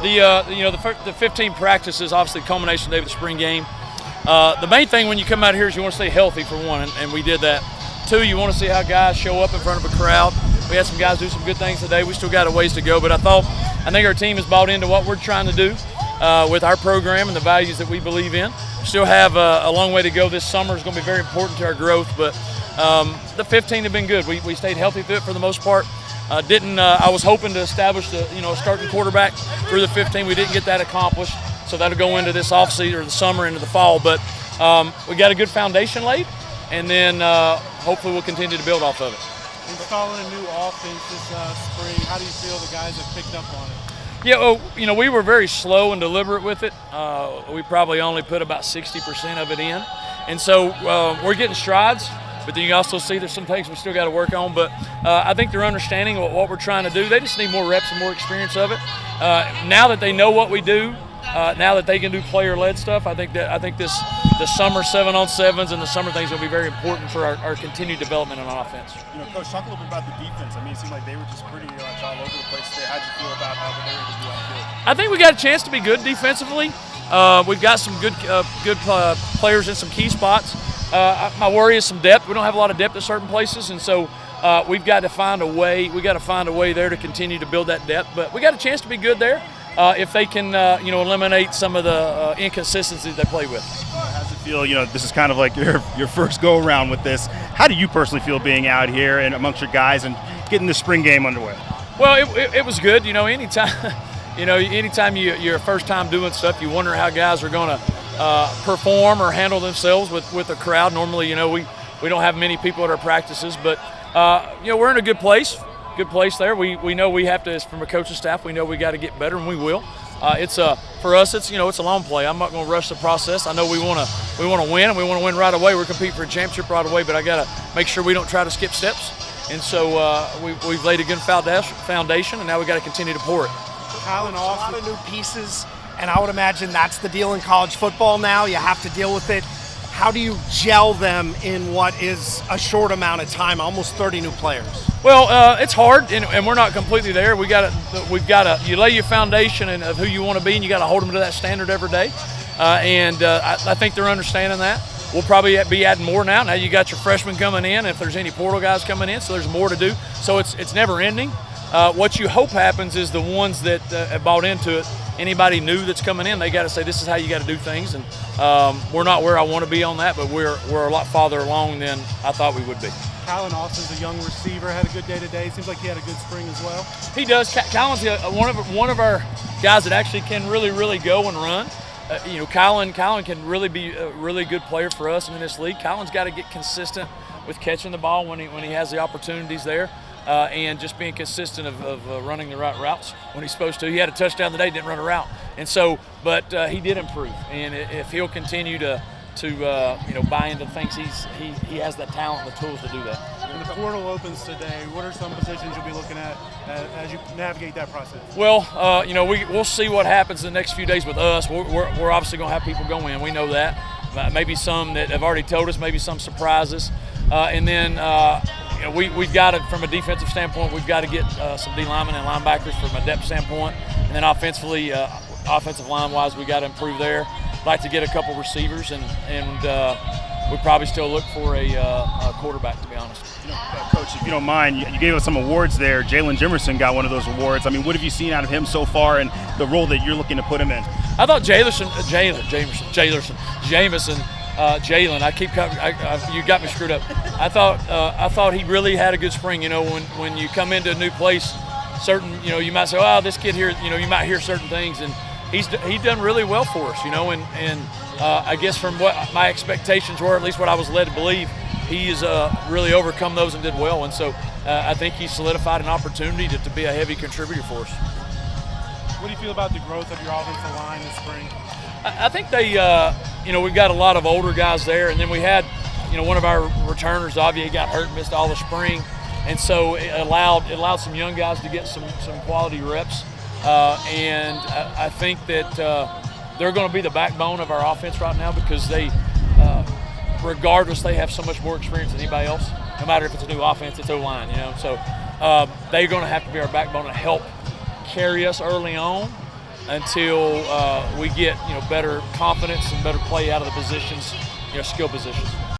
The 15 practices, obviously culmination day of the spring game. The main thing when you come out here is you want to stay healthy for one, and we did that. Two, you want to see how guys show up in front of a crowd. We had some guys do some good things today. We still got a ways to go, but I think our team has bought into what we're trying to do with our program and the values that we believe in. Still have a long way to go. This summer is going to be very important to our growth, but the 15 have been good. We stayed healthy through it for the most part. I was hoping to establish a starting quarterback through the 15. We didn't get that accomplished, so that'll go into this offseason or the summer into the fall. But we got a good foundation laid, and then hopefully we'll continue to build off of it. Installing a new offense this spring, how do you feel the guys have picked up on it? Yeah, we were very slow and deliberate with it. We probably only put about 60% of it in, and so we're getting strides. But then you also see there's some things we still got to work on. But I think they're understanding what we're trying to do. They just need more reps and more experience of it. Now that they know what we do, now that they can do player-led stuff, I think the summer 7-on-7s and the summer things will be very important for our continued development on offense. Coach, talk a little bit about the defense. I mean, it seemed like they were just pretty much all over the place today. How did you feel about how they were able to do on the field? I think we got a chance to be good defensively. We've got some good players in some key spots. My worry is some depth. We don't have a lot of depth at certain places, and so we've got to find a way. We got to find a way there to continue to build that depth. But we got a chance to be good there if they can, eliminate some of the inconsistencies they play with. How does it feel? This is kind of like your first go around with this. How do you personally feel being out here and amongst your guys and getting the spring game underway? Well, it was good. Anytime you're first time doing stuff, you wonder how guys are going to perform or handle themselves with a crowd. Normally, we don't have many people at our practices, but we're in a good place there. We know we have to, from a coaching staff, we know we got to get better, and we will. For us, it's a long play. I'm not going to rush the process. I know we want to win, and we want to win right away. We're competing for a championship right away, but I got to make sure we don't try to skip steps. And so we've laid a good foundation, and now we got to continue to pour it. A lot of new pieces, and I would imagine that's the deal in college football now. You have to deal with it. How do you gel them in what is a short amount of time, almost 30 new players? Well, it's hard, and we're not completely there. We've got to. You lay your foundation of who you want to be, and you got to hold them to that standard every day. I think they're understanding that. We'll probably be adding more now. Now you got your freshmen coming in, if there's any portal guys coming in, so there's more to do. So it's never ending. What you hope happens is the ones that have bought into it, anybody new that's coming in, they got to say this is how you got to do things. And we're not where I want to be on that, but we're a lot farther along than I thought we would be. Colin Austin's a young receiver, had a good day today. Seems like he had a good spring as well. He does. Colin's one of our guys that actually can really go and run. Colin can really be a really good player for us in this league. Colin's got to get consistent with catching the ball when he has the opportunities there. And just being consistent of running the right routes when he's supposed to. He had a touchdown today, didn't run a route, and so, but he did improve. And if he'll continue to buy into things, he has that talent and the tools to do that. When the portal opens today, what are some positions you'll be looking at as you navigate that process? Well, we'll see what happens in the next few days with us. We're obviously going to have people go in. We know that. Maybe some that have already told us. Maybe some surprises, and then. We've got to, from a defensive standpoint, we've got to get some D linemen and linebackers from a depth standpoint, and then offensively, offensive line-wise, we got to improve there. I'd like to get a couple receivers, and we probably still look for a quarterback, to be honest. Coach, if you don't mind, you gave us some awards there. Jalen Jimerson got one of those awards. I mean, what have you seen out of him so far, and the role that you're looking to put him in? I thought Jalen. You got me screwed up. I thought he really had a good spring. When you come into a new place, you might say, "Oh, this kid here." You might hear certain things, and he's done really well for us. And I guess from what my expectations were, at least what I was led to believe, he's really overcome those and did well. And so I think he solidified an opportunity to be a heavy contributor for us. What do you feel about the growth of your offensive line this spring? I think they, we've got a lot of older guys there, and then we had, one of our returners, Xavier, got hurt and missed all the spring, and so it allowed some young guys to get some quality reps, and I think that they're going to be the backbone of our offense right now because they, regardless, they have so much more experience than anybody else. No matter if it's a new offense, it's O-line, so they're going to have to be our backbone to help carry us early on. until we get better confidence and better play out of the positions, skill positions.